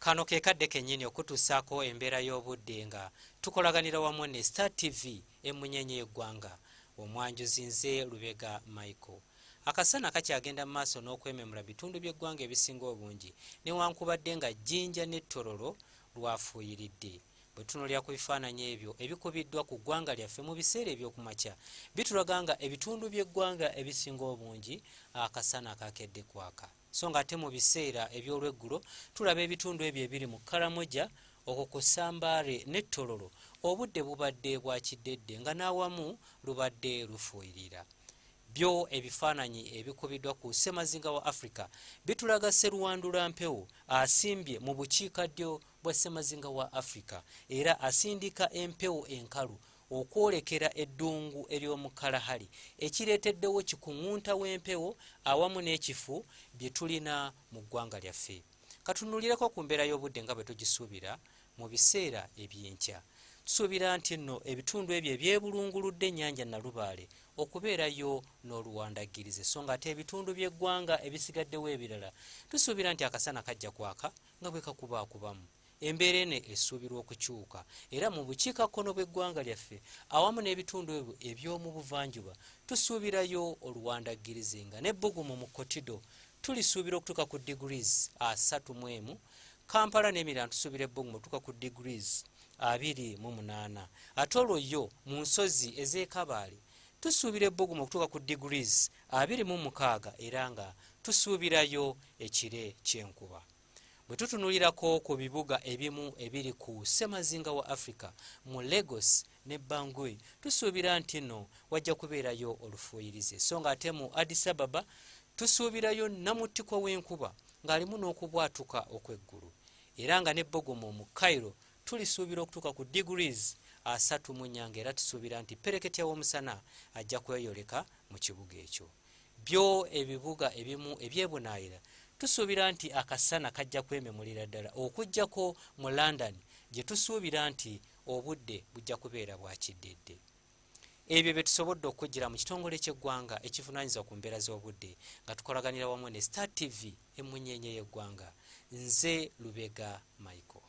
Kano ke kadde kennyini okutuusaako embeera y'obudde nga tukolaganira wamu ne Star TV emunyenye y'eggwanga. Omwanjuzi nze Lubega Michael. Akasana kakyagenda mu maaso n'okwememula bitundu by'eggwanga ebisinga obungi newankubadde nga Jinja ne Tororo lwafuuyiridde. Bwe tutunuulira ku bifaananyi ebyo ebikubiddwa ku ggwanga lyaffe mu biseera eby'okumakya bitulaga nga ebitundu by'eggwanga ebisinga obungi akasana kakedde kwaka. So nga ate mu biseera eby'olweggulo tulaba ebitundu ebyo ebiri mu Karamoja okwo ku Sambale ne Tororo obudde bubadde bwa kiddedde nga n'awamu lubadde lufuuyirira. Byo ebifaananyi ebikubiddwa ku ssemazinga wa Africa bitulaga Sseruwandula Mpewo asimbye mu bukiikaddyo bwa ssemazinga wa Africa era asindika empewo enkalu okwolekera eddungu ery'omu Kalahari ekireeteddewo kikuŋŋunta w'empewo awamu n'ekifu bye tulina mu ggwanga lyaffe. Katunuulireko ku mbeera y'obudde nga bwe tugisuubira mu biseera eby'enkya. Tusuubira nti nno ebitundu ebyo ebyebulunguludde ennyanja Nalubaale okubeerayo n'oluwandagirize so nga ate ebitundu by'eggwanga ebisigaddewo ebirala tusuubira nti akasana kajja kwaka nga bwe kakubaakubamu. Embeera eno esuubirwa okukyuka era mu bukiikakkono bw'eggwanga lyaffe awamu n'ebitundu ebyo eby'omu buvanjuba tusuubirayo oluwandagirize nga n'ebbugumu mu Kotido tulisuubira okutuuka ku degrees 31. Kampala n'emirala tusuubira ebbugumu okutuuka ku degrees 28. Ate olwo yo mu nsozi ez'e tusuubira ebbugumu okutuuka ku degrees 26 era nga tusuubirayo ekire ky'enkuba. Bwe tutunuulirako ku bibuga ebimu ebiri ku ssemazinga wa Africa mu Lagos ne Bangui tusuubira nti nno wajja kubeerayo olufuuyirize so nga ate mu Addis Ababa tusuubirayo namuttiko w'enkuba ng'alimu n'okubwatuka okw'eggulu era nga n'ebbugumu mu Cairo tulisuubira okutuuka ku degrees 34 era tusuubira nti pereketya w'omusana ajja kweyoleka mu kibuga ekyo. Byo ebibuga ebimu ebyebunaayira tusuubira nti akasana kajja kwememulira ddala okuggyako mu London gye tusuubira nti obudde bujja kubeera bwa kiddedde. Ebyo bye tusobodde okujjira mu kitongole ky'eggwanga ekivunaanyizibwa ku mbeera z'obudde nga tukolaganira wamu ne Star TV emunyenye y'eggwanga. Nze Lubega Michael.